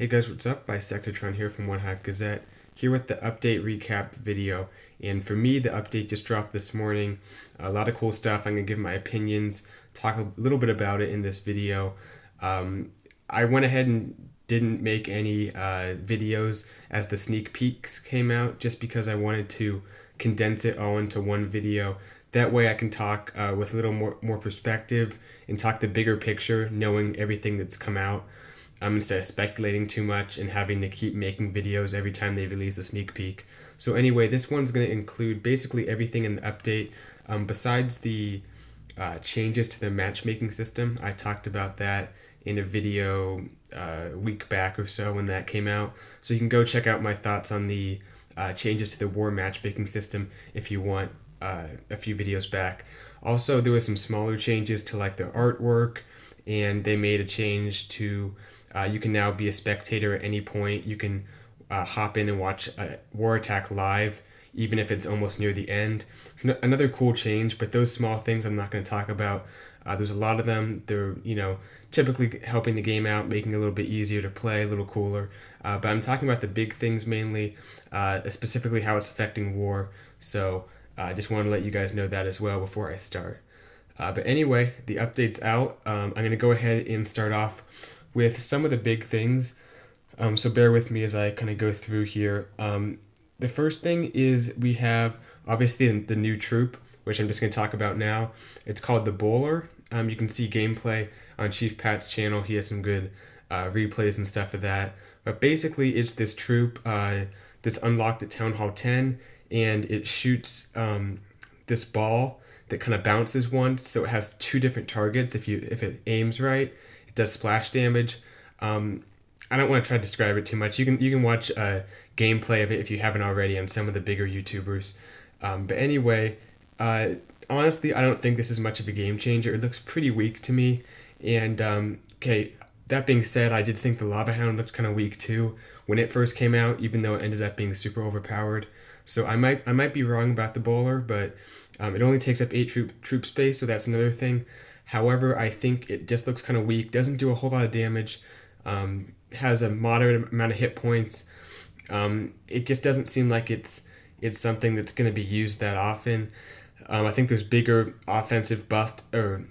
Hey guys, what's up? Bisectatron here from OneHive Gazette, here with the update recap video. And for me, the update just dropped this morning. A lot of cool stuff. I'm going to give my opinions, talk a little bit about it in this video. I went ahead and didn't make any videos as the sneak peeks came out just because I wanted to condense it all into one video. That way I can talk with a little more perspective and talk the bigger picture, knowing everything that's come out. Instead of speculating too much and having to keep making videos every time they release a sneak peek. So anyway, this one's going to include basically everything in the update, besides the changes to the matchmaking system. I talked about that in a video a week back or so when that came out. So you can go check out my thoughts on the changes to the war matchmaking system if you want a few videos back. Also, there was some smaller changes to like the artwork, and they made a change to you can now be a spectator at any point. You can hop in and watch a war attack live, even if it's almost near the end. Another cool change, but those small things I'm not going to talk about. There's a lot of them. They're, typically helping the game out, making it a little bit easier to play, a little cooler. But I'm talking about the big things mainly, specifically how it's affecting war. So I just wanted to let you guys know that as well before I start. But anyway, the update's out. I'm going to go ahead and start off with some of the big things. So bear with me as I kind of go through here. The first thing is we have obviously the new troop, which I'm just going to talk about now. It's called the Bowler. You can see gameplay on Chief Pat's channel. He has some good replays and stuff of that. But basically, it's this troop that's unlocked at Town Hall 10, and it shoots this ball that kind of bounces once, so it has two different targets. If it aims right, it does splash damage. I don't want to try to describe it too much. You can watch gameplay of it if you haven't already on some of the bigger YouTubers. But anyway, honestly, I don't think this is much of a game changer. It looks pretty weak to me. And okay, that being said, I did think the Lava Hound looked kind of weak too when it first came out, even though it ended up being super overpowered. So I might be wrong about the Bowler, but it only takes up 8 troop space, so that's another thing. However, I think it just looks kind of weak, doesn't do a whole lot of damage, has a moderate amount of hit points. It just doesn't seem like it's something that's going to be used that often. I think there's bigger offensive buffs at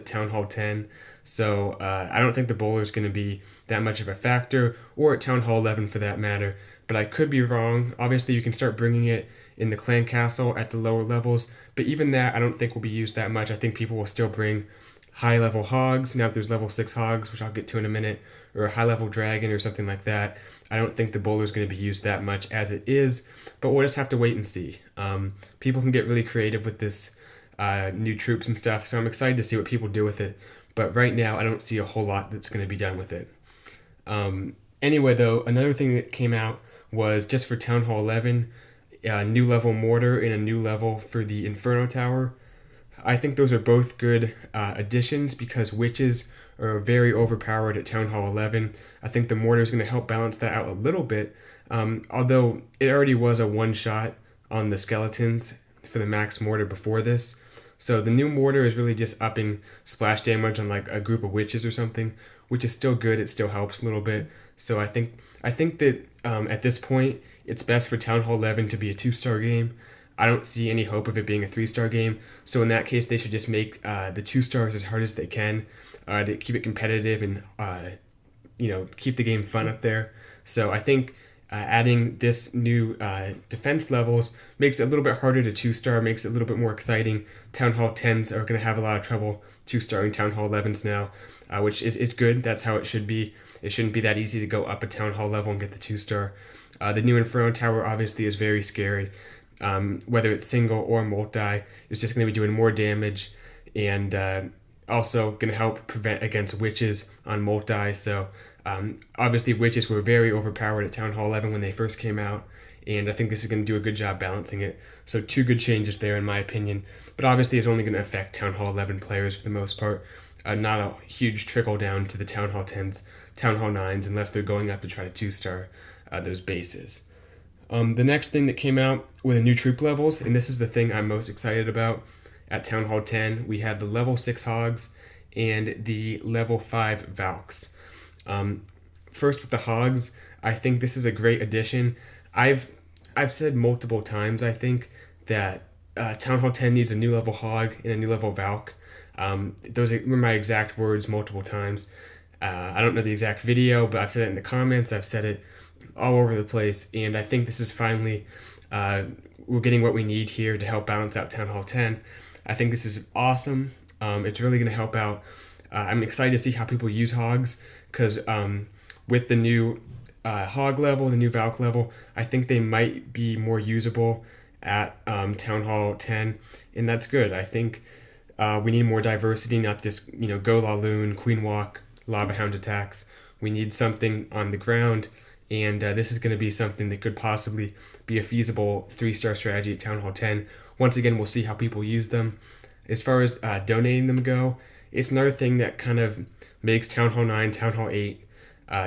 Town Hall 10, so I don't think the Bowler is going to be that much of a factor, or at Town Hall 11 for that matter, but I could be wrong. Obviously, you can start bringing it in the Clan Castle at the lower levels, but even that I don't think will be used that much. I think people will still bring high-level Hogs. Now, if there's level 6 Hogs, which I'll get to in a minute, or a high-level Dragon or something like that, I don't think the Bowler is going to be used that much as it is, but we'll just have to wait and see. People can get really creative with this new troops and stuff, so I'm excited to see what people do with it, but right now I don't see a whole lot that's going to be done with it. Anyway, though, another thing that came out was just for Town Hall 11, a new level mortar and a new level for the Inferno Tower. I think those are both good additions because witches are very overpowered at Town Hall 11. I think the mortar is going to help balance that out a little bit, although it already was a one-shot on the skeletons for the max mortar before this. So the new mortar is really just upping splash damage on like a group of witches or something, which is still good. It still helps a little bit. So I think that at this point, it's best for Town Hall 11 to be a 2-star game. I don't see any hope of it being a 3-star game. So in that case, they should just make the 2 stars as hard as they can to keep it competitive and keep the game fun up there. So I think adding this new defense levels makes it a little bit harder to 2-star, makes it a little bit more exciting. Town Hall 10s are going to have a lot of trouble 2-starring Town Hall 11s now, which is good. That's how it should be. It shouldn't be that easy to go up a Town Hall level and get the 2-star. The new Inferno Tower obviously is very scary. Whether it's single or multi, it's just going to be doing more damage and also going to help prevent against witches on multi. So obviously witches were very overpowered at Town Hall 11 when they first came out, and I think this is going to do a good job balancing it. So 2 good changes there in my opinion, but obviously it's only going to affect Town Hall 11 players for the most part, not a huge trickle down to the Town Hall 10s, Town Hall 9s, unless they're going up to try to 2-star those bases. The next thing that came out were the new troop levels, and this is the thing I'm most excited about. At Town Hall 10, we had the level 6 Hogs and the level 5 Valks. First with the Hogs, I think this is a great addition. I've said multiple times, I think, that Town Hall 10 needs a new level Hog and a new level Valk. Those were my exact words multiple times. I don't know the exact video, but I've said it in the comments. I've said it all over the place, and I think this is finally we're getting what we need here to help balance out Town Hall 10. I think this is awesome. It's really going to help out. I'm excited to see how people use Hogs, because with the new Hog level, the new Valk level, I think they might be more usable at Town Hall 10, and that's good. I think we need more diversity, not just Go La Loon, Queen Walk, Lava Hound attacks. We need something on the ground, and this is going to be something that could possibly be a feasible 3-star strategy at Town Hall 10. Once again, we'll see how people use them. As far as donating them go, it's another thing that kind of makes Town Hall 9, Town Hall 8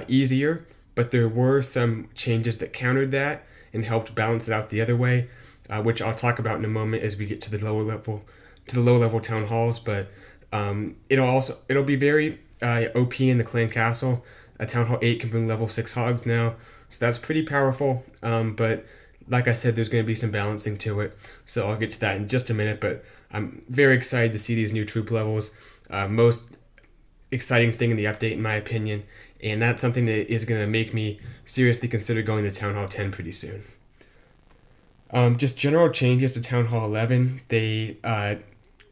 easier, but there were some changes that countered that and helped balance it out the other way, which I'll talk about in a moment as we get to the lower level town halls. But it'll be very OP in the clan castle. Town Hall 8 can bring level 6 Hogs now, so that's pretty powerful. But like I said, there's going to be some balancing to it, so I'll get to that in just a minute. But I'm very excited to see these new troop levels. Most exciting thing in the update, in my opinion, and that's something that is going to make me seriously consider going to Town Hall 10 pretty soon. Just general changes to Town Hall 11. They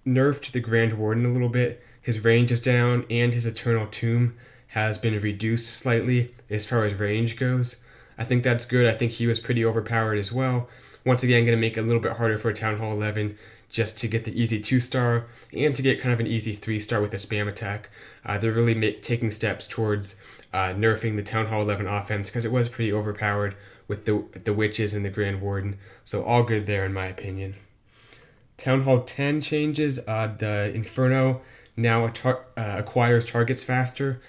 nerfed the Grand Warden a little bit. His range is down, and his Eternal Tomb has been reduced slightly as far as range goes. I think that's good. I think he was pretty overpowered as well. Once again, going to make it a little bit harder for Town Hall 11 just to get the easy 2-star and to get kind of an easy 3-star with a spam attack. They're really taking steps towards nerfing the Town Hall 11 offense, because it was pretty overpowered with the witches and the Grand Warden. So all good there, in my opinion. Town Hall 10 changes. The Inferno now acquires targets faster.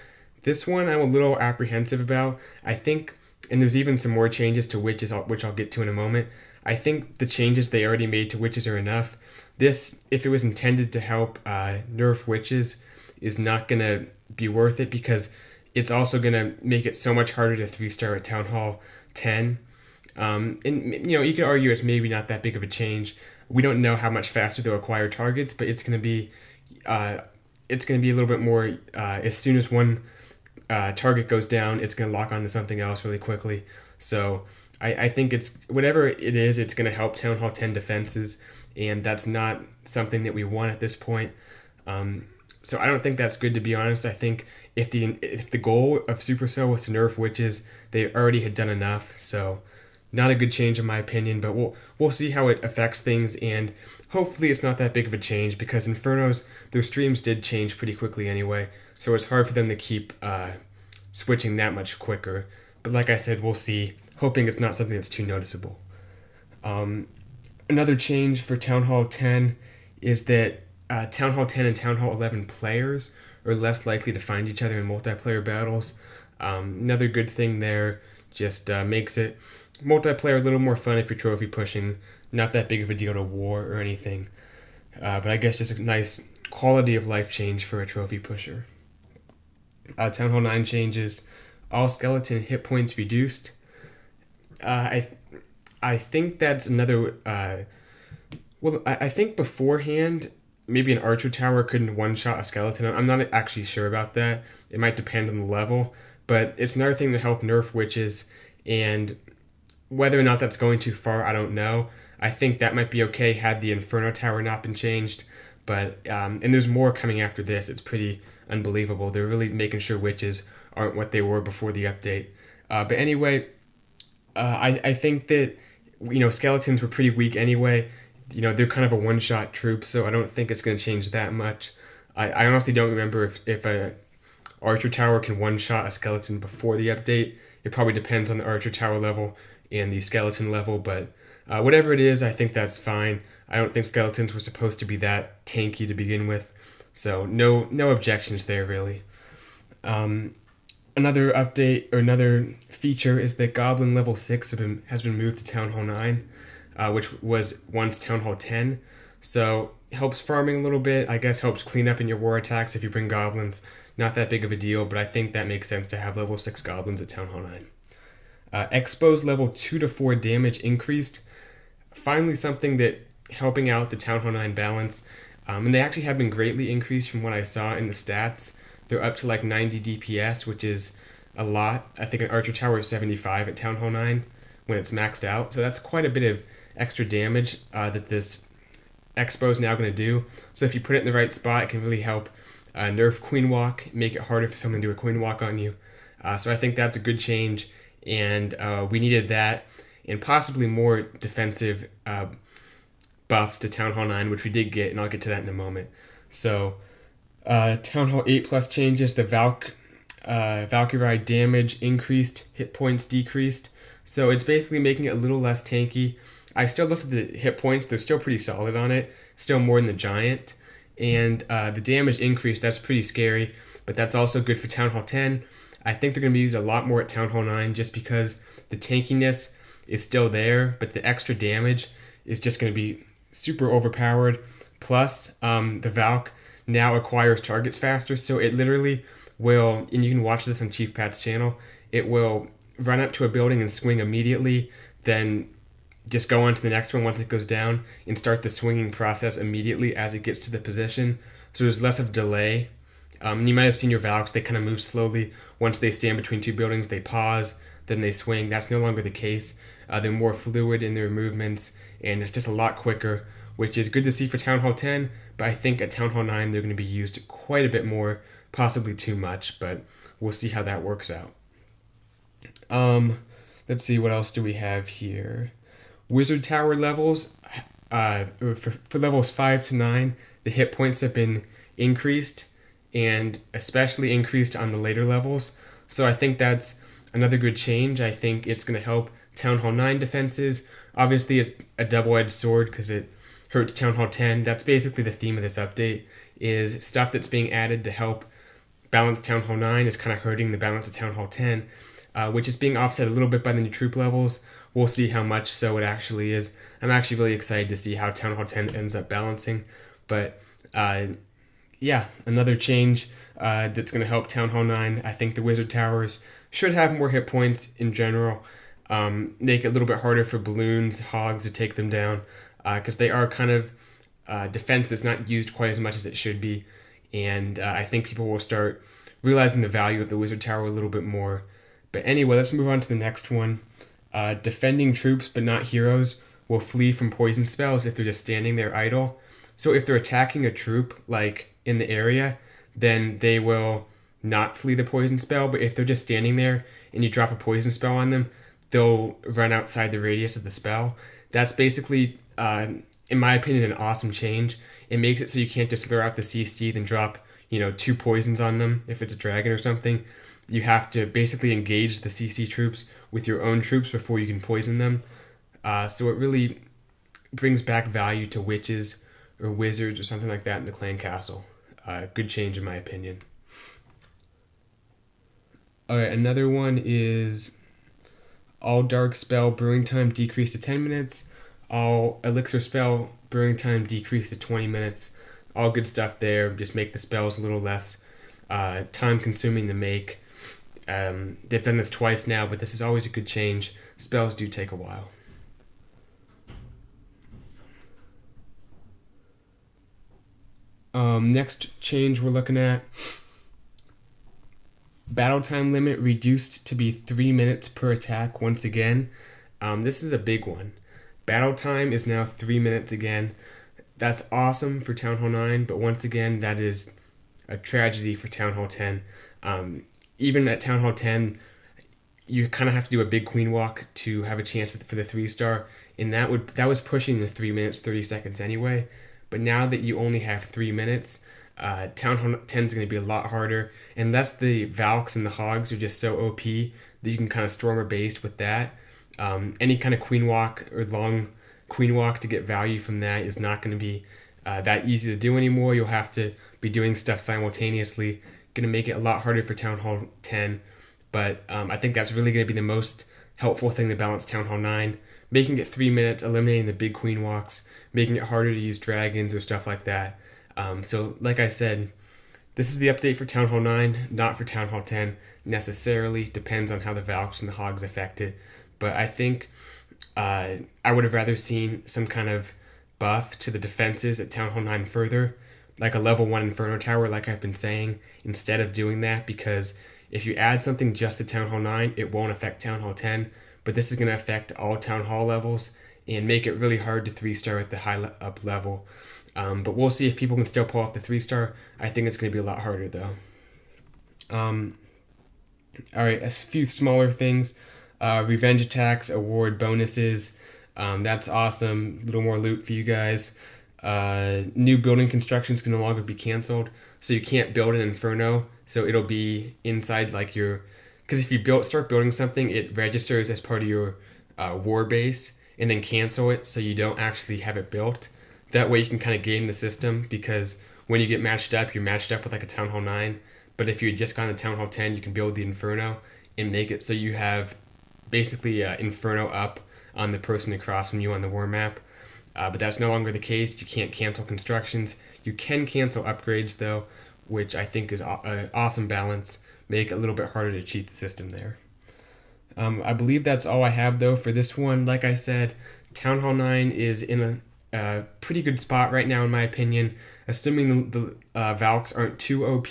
This one I'm a little apprehensive about. I think, and there's even some more changes to witches, which I'll get to in a moment. I think the changes they already made to witches are enough. This, if it was intended to help nerf witches, is not going to be worth it, because it's also going to make it so much harder to 3-star at Town Hall 10. And you could argue it's maybe not that big of a change. We don't know how much faster they'll acquire targets, but it's going to be a little bit more. As soon as one target goes down, it's going to lock onto something else really quickly. So I think it's whatever it is, it's going to help Town Hall 10 defenses, and that's not something that we want at this point. So I don't think that's good, to be honest. I think if the goal of Supercell was to nerf witches, they already had done enough. So not a good change in my opinion, but we'll see how it affects things, and hopefully it's not that big of a change, because Infernos, their streams did change pretty quickly anyway, so it's hard for them to keep switching that much quicker. But like I said, we'll see, hoping it's not something that's too noticeable. Another change for Town Hall 10 is that Town Hall 10 and Town Hall 11 players are less likely to find each other in multiplayer battles. Another good thing there, just makes it multiplayer a little more fun if you're trophy pushing. Not that big of a deal to war or anything. But I guess just a nice quality of life change for a trophy pusher. Town Hall 9 changes. All skeleton hit points reduced. I think that's another... I think beforehand, maybe an archer tower couldn't one-shot a skeleton. I'm not actually sure about that. It might depend on the level. But it's another thing to help nerf witches, and whether or not that's going too far, I don't know. I think that might be okay had the Inferno tower not been changed. But and there's more coming after this. It's pretty unbelievable. They're really making sure witches aren't what they were before the update. But anyway, I think that skeletons were pretty weak anyway. They're kind of a one-shot troop, so I don't think it's going to change that much. I honestly don't remember if a archer tower can one-shot a skeleton before the update. It probably depends on the archer tower level and the skeleton level, but whatever it is, I think that's fine. I don't think skeletons were supposed to be that tanky to begin with, so no objections there, really. Another update, or another feature, is that Goblin level 6 has been moved to Town Hall 9, which was once Town Hall 10. So helps farming a little bit. I guess helps clean up in your war attacks if you bring goblins. Not that big of a deal, but I think that makes sense to have level 6 goblins at Town Hall 9. Expose level 2 to 4 damage increased. Finally something that helping out the Town Hall 9 balance. And they actually have been greatly increased from what I saw in the stats. They're up to like 90 DPS, which is a lot. I think an Archer Tower is 75 at Town Hall 9 when it's maxed out. So that's quite a bit of extra damage that this Expo is now going to do. So if you put it in the right spot, it can really help nerf Queen Walk, make it harder for someone to do a Queen Walk on you. So I think that's a good change, and we needed that and possibly more defensive buffs to Town Hall 9, which we did get, and I'll get to that in a moment. So Town Hall 8 plus changes, the Valkyrie damage increased, hit points decreased. So it's basically making it a little less tanky. I still looked at the hit points, they're still pretty solid on it, still more than the Giant. And the damage increase, that's pretty scary, but that's also good for Town Hall 10. I think they're going to be used a lot more at Town Hall 9 just because the tankiness is still there, but the extra damage is just going to be super overpowered. Plus, the Valk now acquires targets faster, so it literally will, and you can watch this on Chief Pat's channel, it will run up to a building and swing immediately, then just go on to the next one once it goes down and start the swinging process immediately as it gets to the position. So there's less of a delay. You might have seen your Valks, they kind of move slowly. Once they stand between two buildings, they pause, then they swing. That's no longer the case. They're more fluid in their movements, and it's just a lot quicker, which is good to see for Town Hall 10, but I think at Town Hall 9 they're going to be used quite a bit more, possibly too much, but we'll see how that works out. Let's see, what else do we have here? Wizard Tower levels, for levels 5 to 9, the hit points have been increased, and especially increased on the later levels. So I think that's another good change. I think it's going to help Town Hall 9 defenses. Obviously, it's a double-edged sword because it hurts Town Hall 10. That's basically the theme of this update, is stuff that's being added to help balance Town Hall 9 is kind of hurting the balance of Town Hall 10, which is being offset a little bit by the new troop levels. We'll see how much so it actually is. I'm actually really excited to see how Town Hall 10 ends up balancing. But yeah, another change that's going to help Town Hall 9. I think the Wizard Towers should have more hit points in general. Make it a little bit harder for balloons, hogs to take them down, because they are kind of defense that's not used quite as much as it should be. And I think people will start realizing the value of the Wizard Tower a little bit more. But anyway, let's move on to the next one. Defending troops but not heroes will flee from poison spells if they're just standing there idle. So if they're attacking a troop like in the area, then they will not flee the poison spell. But if they're just standing there and you drop a poison spell on them, they'll run outside the radius of the spell. That's basically, in my opinion, an awesome change. It makes it so you can't just throw out the CC then drop, 2 poisons on them if it's a dragon or something. You have to basically engage the CC troops with your own troops before you can poison them. So it really brings back value to witches or wizards or something like that in the clan castle. Good change in my opinion. Alright, another one is all dark spell brewing time decreased to 10 minutes. All elixir spell brewing time decreased to 20 minutes. All good stuff there. Just make the spells a little less time consuming to make. They've done this twice now, but this is always a good change. Spells do take a while. Next change we're looking at. Battle time limit reduced to be 3 minutes per attack once again. This is a big one. Battle time is now 3 minutes again. That's awesome for Town Hall 9, but once again, that is a tragedy for Town Hall 10. Even at Town Hall 10, you kind of have to do a big queen walk to have a chance for the 3-star, and that was pushing the 3 minutes 30 seconds anyway. But now that you only have 3 minutes, Town Hall 10 is going to be a lot harder, unless the Valks and the Hogs are just so OP that you can kind of storm a base with that. Any kind of queen walk or long queen walk to get value from that is not going to be that easy to do anymore. You'll have to be doing stuff simultaneously. Going to make it a lot harder for Town Hall 10. but I think that's really going to be the most helpful thing to balance Town Hall 9, making it 3 minutes, eliminating the big queen walks, making it harder to use dragons or stuff like that. So like I said, this is the update for Town Hall 9, not for Town Hall 10 necessarily. Depends on how the Valks and the Hogs affect it. But I think I would have rather seen some kind of buff to the defenses at Town Hall 9 further, like a level 1 Inferno tower, like I've been saying, instead of doing that, because if you add something just to Town Hall 9, it won't affect Town Hall 10, but this is going to affect all Town Hall levels and make it really hard to 3-star at the high up level. But we'll see if people can still pull off the 3-star. I think it's going to be a lot harder, though. Alright, a few smaller things. Revenge attacks, award bonuses. That's awesome. A little more loot for you guys. New building constructions can no longer be canceled, so you can't build an Inferno, so it'll be inside like your, because if you start building something, it registers as part of your war base and then cancel it, so you don't actually have it built. That way you can kind of game the system, because when you get matched up, you're matched up with like a Town Hall 9, but if you had just gone to Town Hall 10, you can build the Inferno and make it so you have basically Inferno up on the person across from you on the war map. But that's no longer the case. You can't cancel constructions. You can cancel upgrades, though, which I think is an awesome balance. Make it a little bit harder to cheat the system there. I believe that's all I have, though, for this one. Like I said, Town Hall 9 is in a pretty good spot right now, in my opinion, assuming the Valks aren't too OP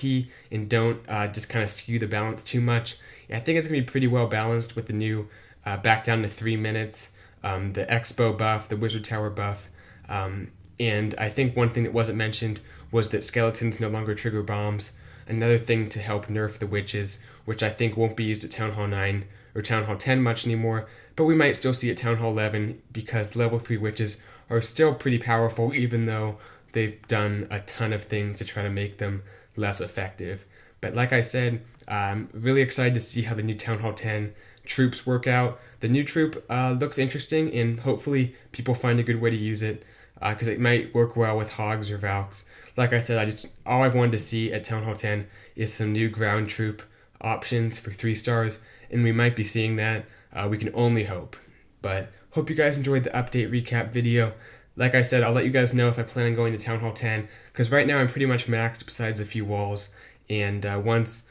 and don't just kind of skew the balance too much. I think it's going to be pretty well balanced with the new back down to 3 minutes, the Expo buff, the Wizard Tower buff, and I think one thing that wasn't mentioned was that skeletons no longer trigger bombs. Another thing to help nerf the witches, which I think won't be used at Town Hall 9 or Town Hall 10 much anymore, but we might still see at Town Hall 11 because level 3 witches are still pretty powerful, even though they've done a ton of things to try to make them less effective. But like I said, I'm really excited to see how the new Town Hall 10 troops work out. The new troop looks interesting, and hopefully people find a good way to use it, because it might work well with Hogs or Valks. Like I said, all I've wanted to see at Town Hall 10 is some new ground troop options for 3-stars, and we might be seeing that. We can only hope. But hope you guys enjoyed the update recap video. Like I said, I'll let you guys know if I plan on going to Town Hall 10, because right now I'm pretty much maxed besides a few walls, and once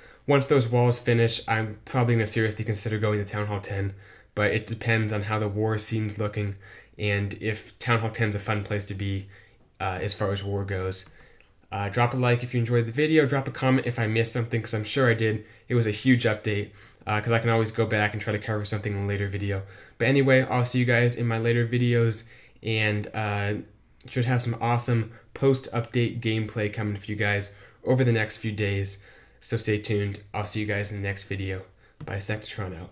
those walls finish, I'm probably going to seriously consider going to Town Hall 10, but it depends on how the war scene's looking, and if Town Hall 10 is a fun place to be as far as war goes. Drop a like if you enjoyed the video, drop a comment if I missed something, because I'm sure I did. It was a huge update, because I can always go back and try to cover something in a later video. But anyway, I'll see you guys in my later videos, and should have some awesome post-update gameplay coming for you guys over the next few days. So stay tuned. I'll see you guys in the next video. Bye, Sectatron out.